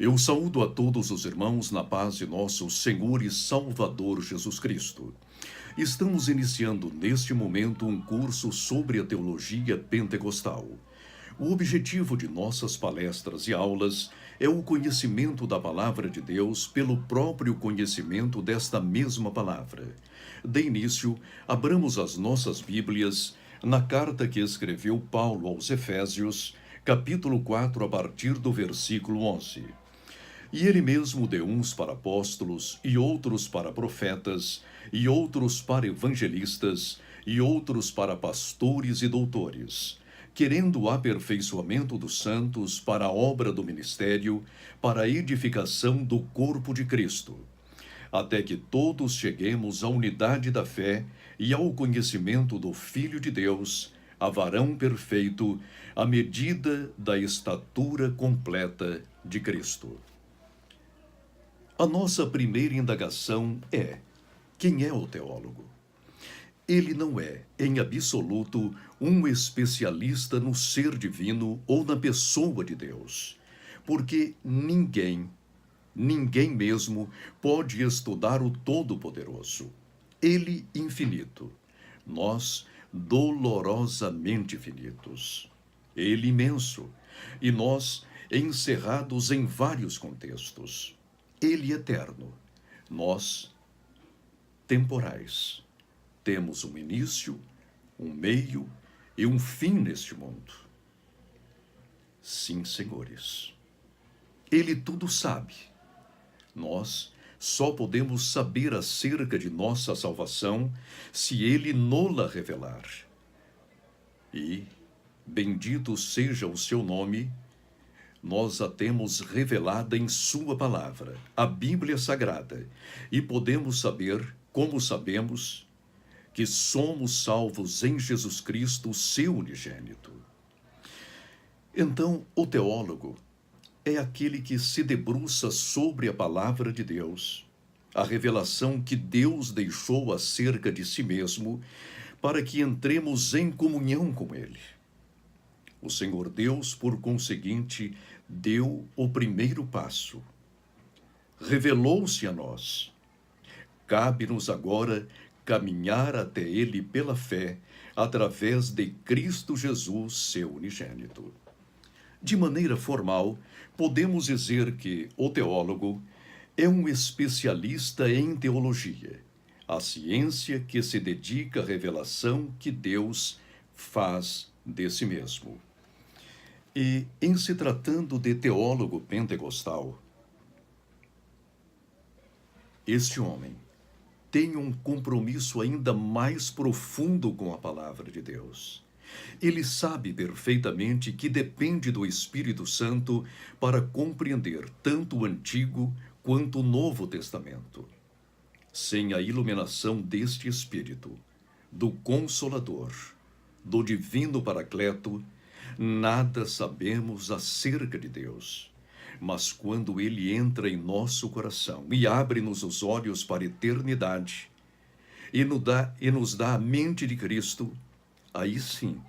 Eu saúdo a todos os irmãos na paz de nosso Senhor e Salvador Jesus Cristo. Estamos iniciando neste momento um curso sobre a teologia pentecostal. O objetivo de nossas palestras e aulas é o conhecimento da palavra de Deus pelo próprio conhecimento desta mesma palavra. De início, abramos as nossas Bíblias na carta que escreveu Paulo aos Efésios, capítulo 4, a partir do versículo 11. E ele mesmo deu uns para apóstolos, e outros para profetas, e outros para evangelistas, e outros para pastores e doutores, querendo o aperfeiçoamento dos santos para a obra do ministério, para a edificação do corpo de Cristo, até que todos cheguemos à unidade da fé e ao conhecimento do Filho de Deus, a varão perfeito, à medida da estatura completa de Cristo. A nossa primeira indagação é: quem é o teólogo? Ele não é, em absoluto, um especialista no ser divino ou na pessoa de Deus, porque ninguém mesmo pode estudar o Todo-Poderoso. Ele infinito, nós dolorosamente finitos. Ele imenso, e nós encerrados em vários contextos. Ele eterno, nós temporais. Temos um início, um meio e um fim neste mundo. Sim, senhores. Ele tudo sabe. Nós só podemos saber acerca de nossa salvação se ele nola revelar. E, bendito seja o seu nome, nós a temos revelada em sua palavra, a Bíblia Sagrada, e podemos saber, como sabemos, que somos salvos em Jesus Cristo, seu unigênito. Então, o teólogo é aquele que se debruça sobre a palavra de Deus, a revelação que Deus deixou acerca de si mesmo, para que entremos em comunhão com ele. O Senhor Deus, por conseguinte, deu o primeiro passo. Revelou-se a nós. Cabe-nos agora caminhar até ele pela fé, através de Cristo Jesus, seu unigênito. De maneira formal, podemos dizer que o teólogo é um especialista em teologia, a ciência que se dedica à revelação que Deus faz de si mesmo. E, em se tratando de teólogo pentecostal, este homem tem um compromisso ainda mais profundo com a palavra de Deus. Ele sabe perfeitamente que depende do Espírito Santo para compreender tanto o Antigo quanto o Novo Testamento. Sem a iluminação deste Espírito, do Consolador, do Divino Paracleto, nada sabemos acerca de Deus. Mas quando ele entra em nosso coração e abre-nos os olhos para a eternidade e nos dá a mente de Cristo, aí sim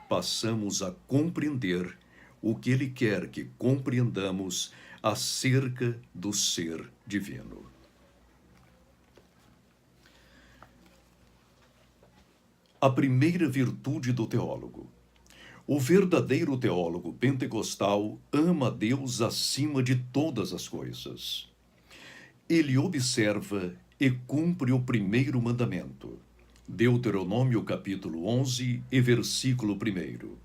passamos a compreender o que ele quer que compreendamos acerca do ser divino. A primeira virtude do teólogo. O verdadeiro teólogo pentecostal ama a Deus acima de todas as coisas. Ele observa e cumpre o primeiro mandamento. Deuteronômio capítulo 11 e versículo 1.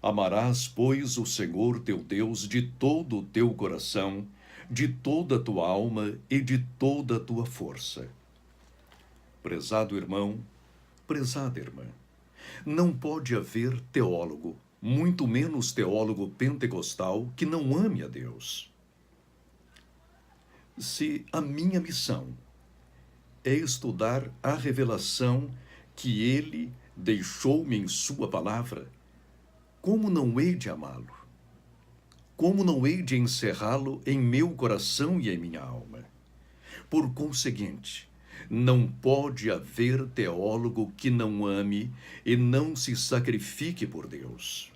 Amarás, pois, o Senhor teu Deus de todo o teu coração, de toda a tua alma e de toda a tua força. Prezado irmão, prezada irmã, não pode haver teólogo, muito menos teólogo pentecostal, que não ame a Deus. Se a minha missão é estudar a revelação que ele deixou-me em sua palavra, como não hei de amá-lo? Como não hei de encerrá-lo em meu coração e em minha alma? Por conseguinte, não pode haver teólogo que não ame e não se sacrifique por Deus,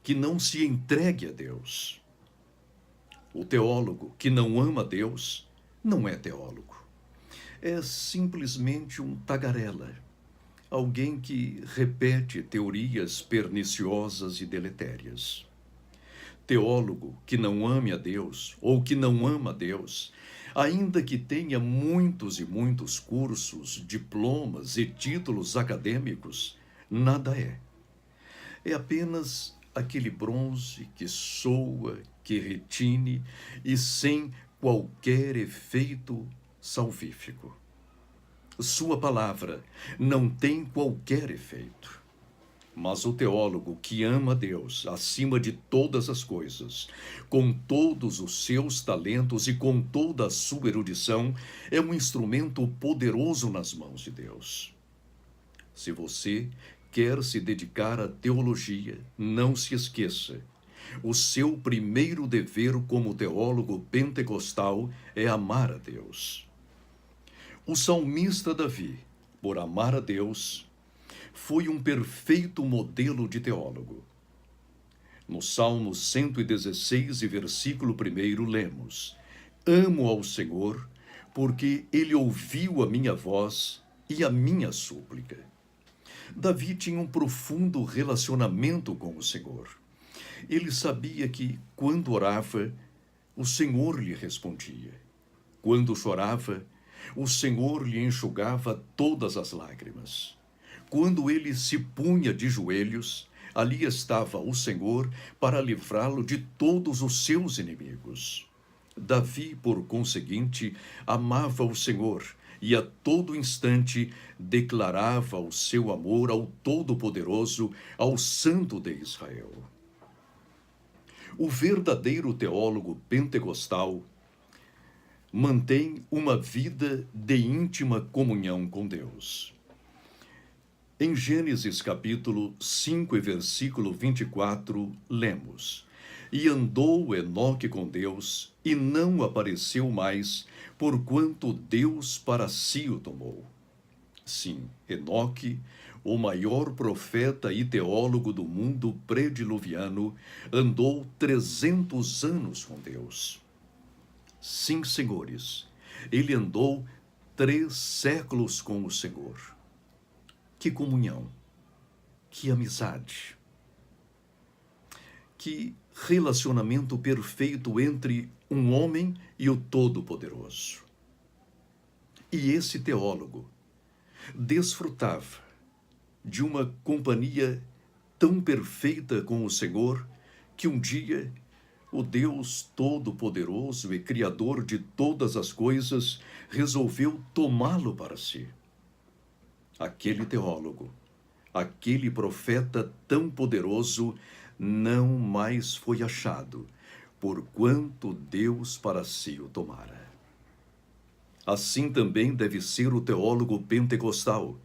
que não se entregue a Deus. O teólogo que não ama Deus não é teólogo. É simplesmente um tagarela, alguém que repete teorias perniciosas e deletérias. Teólogo que não ame a Deus ou que não ama a Deus, ainda que tenha muitos e muitos cursos, diplomas e títulos acadêmicos, nada é. É apenas aquele bronze que soa, que retine e sem qualquer efeito salvífico. Sua palavra não tem qualquer efeito. Mas o teólogo que ama Deus acima de todas as coisas, com todos os seus talentos e com toda a sua erudição, é um instrumento poderoso nas mãos de Deus. Se você quer se dedicar à teologia, não se esqueça. O seu primeiro dever como teólogo pentecostal é amar a Deus. O salmista Davi, por amar a Deus, foi um perfeito modelo de teólogo. No Salmo 116, versículo 1, lemos: Amo ao Senhor, porque ele ouviu a minha voz e a minha súplica. Davi tinha um profundo relacionamento com o Senhor. Ele sabia que, quando orava, o Senhor lhe respondia. Quando chorava, o Senhor lhe enxugava todas as lágrimas. Quando ele se punha de joelhos, ali estava o Senhor para livrá-lo de todos os seus inimigos. Davi, por conseguinte, amava o Senhor e a todo instante declarava o seu amor ao Todo-Poderoso, ao Santo de Israel. O verdadeiro teólogo pentecostal mantém uma vida de íntima comunhão com Deus. Em Gênesis capítulo 5 e versículo 24, lemos: E andou Enoque com Deus, e não apareceu mais, porquanto Deus para si o tomou. Sim, Enoque, o maior profeta e teólogo do mundo prediluviano, andou 300 anos com Deus. Sim, senhores, ele andou 3 séculos com o Senhor. Que comunhão, que amizade, que relacionamento perfeito entre um homem e o Todo-Poderoso. E esse teólogo desfrutava de uma companhia tão perfeita com o Senhor que um dia o Deus Todo-Poderoso e Criador de todas as coisas resolveu tomá-lo para si. Aquele teólogo, aquele profeta tão poderoso, não mais foi achado, porquanto Deus para si o tomara. Assim também deve ser o teólogo pentecostal.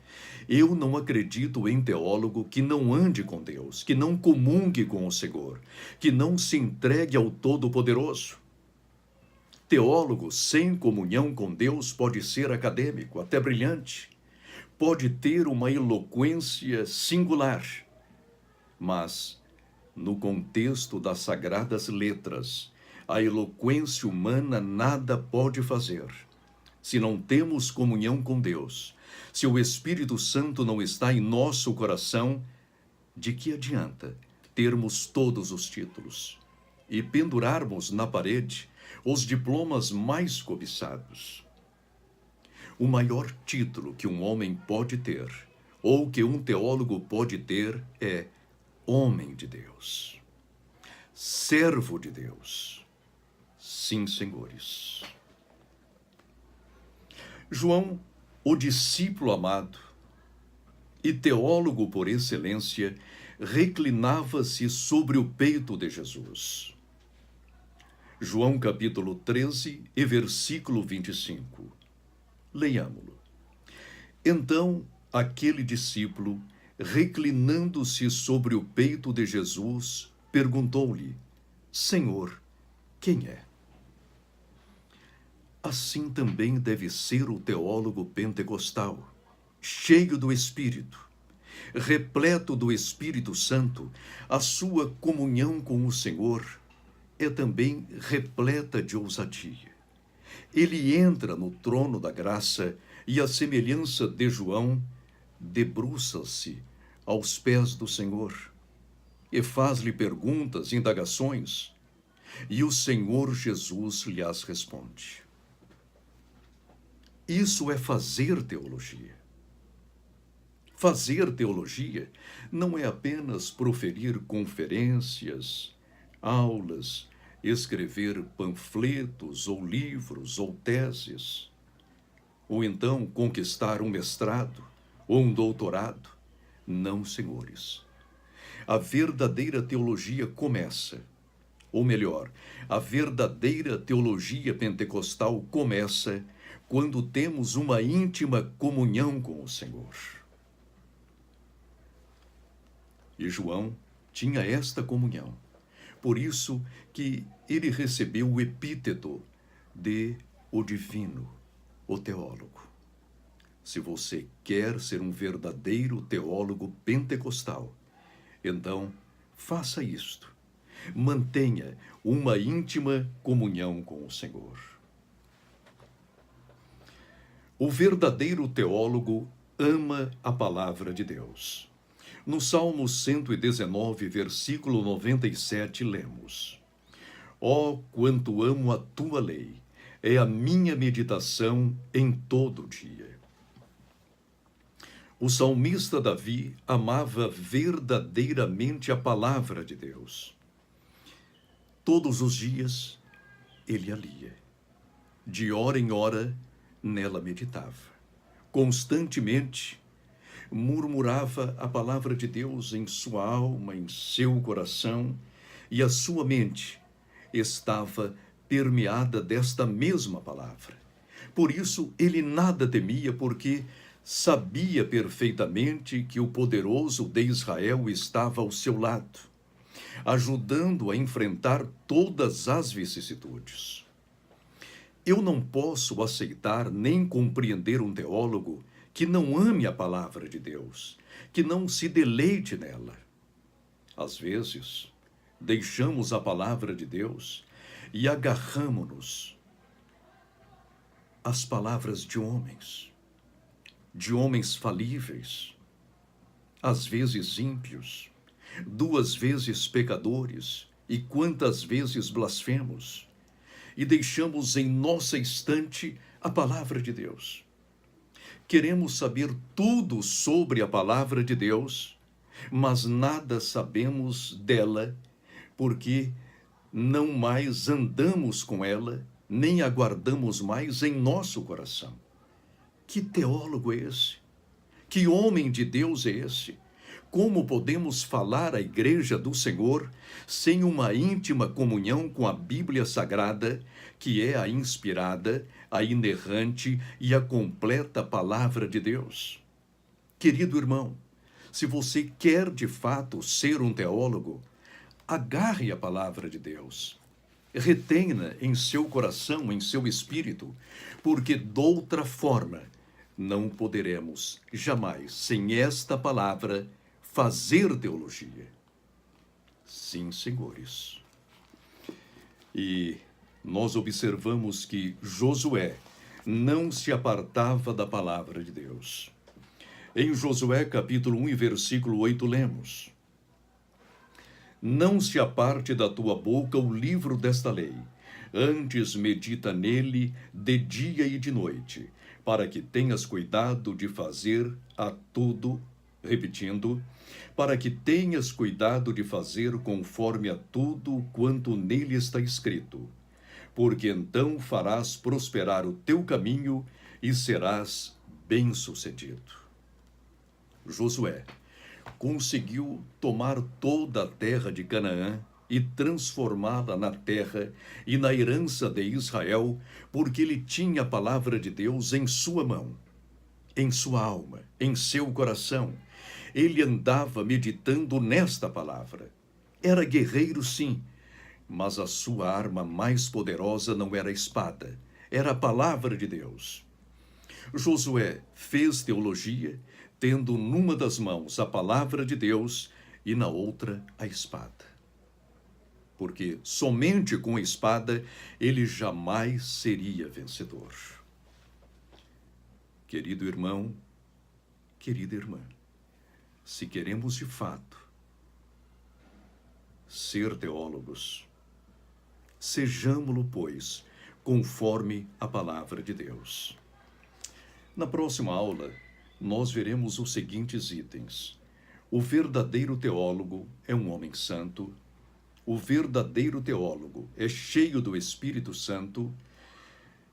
Eu não acredito em teólogo que não ande com Deus, que não comungue com o Senhor, que não se entregue ao Todo-Poderoso. Teólogo sem comunhão com Deus pode ser acadêmico, até brilhante, pode ter uma eloquência singular, mas, no contexto das sagradas letras, a eloquência humana nada pode fazer. Se não temos comunhão com Deus, se o Espírito Santo não está em nosso coração, de que adianta termos todos os títulos e pendurarmos na parede os diplomas mais cobiçados? O maior título que um homem pode ter, ou que um teólogo pode ter, é homem de Deus, servo de Deus. Sim, senhores. João, o discípulo amado e teólogo por excelência, reclinava-se sobre o peito de Jesus. João capítulo 13 e versículo 25. Leiamo-lo. Então, aquele discípulo, reclinando-se sobre o peito de Jesus, perguntou-lhe: Senhor, quem é? Assim também deve ser o teólogo pentecostal, cheio do Espírito, repleto do Espírito Santo, a sua comunhão com o Senhor é também repleta de ousadia. Ele entra no trono da graça e, à semelhança de João, debruça-se aos pés do Senhor e faz-lhe perguntas, indagações, e o Senhor Jesus lhe as responde. Isso é fazer teologia. Fazer teologia não é apenas proferir conferências, aulas, escrever panfletos ou livros ou teses, ou então conquistar um mestrado ou um doutorado. Não, senhores. A verdadeira teologia começa, ou melhor, a verdadeira teologia pentecostal começa quando temos uma íntima comunhão com o Senhor. E João tinha esta comunhão. Por isso que ele recebeu o epíteto de o divino, o teólogo. Se você quer ser um verdadeiro teólogo pentecostal, então faça isto. Mantenha uma íntima comunhão com o Senhor. O verdadeiro teólogo ama a palavra de Deus. No Salmo 119, versículo 97, lemos: Ó, quanto amo a tua lei, é a minha meditação em todo o dia. O salmista Davi amava verdadeiramente a palavra de Deus. Todos os dias ele a lia. De hora em hora nela meditava. Constantemente murmurava a palavra de Deus em sua alma, em seu coração, e a sua mente estava permeada desta mesma palavra. Por isso ele nada temia, porque sabia perfeitamente que o poderoso de Israel estava ao seu lado, ajudando a enfrentar todas as vicissitudes. Eu não posso aceitar nem compreender um teólogo que não ame a palavra de Deus, que não se deleite nela. Às vezes, deixamos a palavra de Deus e agarramo-nos às palavras de homens falíveis, às vezes ímpios, 2 vezes pecadores e quantas vezes blasfemos, e deixamos em nossa estante a palavra de Deus. Queremos saber tudo sobre a palavra de Deus, mas nada sabemos dela, porque não mais andamos com ela, nem aguardamos mais em nosso coração. Que teólogo é esse? Que homem de Deus é esse? Como podemos falar à igreja do Senhor sem uma íntima comunhão com a Bíblia Sagrada, que é a inspirada, a inerrante e a completa palavra de Deus? Querido irmão, se você quer de fato ser um teólogo, agarre a palavra de Deus. Retenha em seu coração, em seu espírito, porque de outra forma não poderemos jamais, sem esta palavra, fazer teologia. Sim, senhores. E nós observamos que Josué não se apartava da palavra de Deus. Em Josué, capítulo 1 e versículo 8, lemos: Não se aparte da tua boca o livro desta lei, antes medita nele de dia e de noite, para que tenhas cuidado de fazer a tudo, repetindo, para que tenhas cuidado de fazer conforme a tudo quanto nele está escrito, porque então farás prosperar o teu caminho e serás bem-sucedido. Josué conseguiu tomar toda a terra de Canaã e transformá-la na terra e na herança de Israel, porque ele tinha a palavra de Deus em sua mão, em sua alma, em seu coração. Ele andava meditando nesta palavra. Era guerreiro, sim, mas a sua arma mais poderosa não era a espada, era a palavra de Deus. Josué fez teologia, tendo numa das mãos a palavra de Deus e na outra a espada. porque somente com a espada ele jamais seria vencedor. Querido irmão, querida irmã, se queremos de fato ser teólogos, sejamo-lo, pois, conforme a palavra de Deus. Na próxima aula, nós veremos os seguintes itens. O verdadeiro teólogo é um homem santo. O verdadeiro teólogo é cheio do Espírito Santo.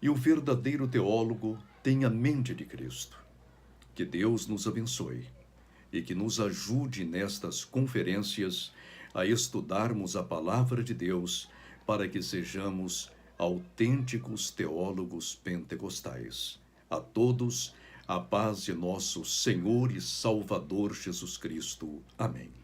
E o verdadeiro teólogo tem a mente de Cristo. Que Deus nos abençoe e que nos ajude nestas conferências a estudarmos a palavra de Deus para que sejamos autênticos teólogos pentecostais. A todos, a paz de nosso Senhor e Salvador Jesus Cristo. Amém.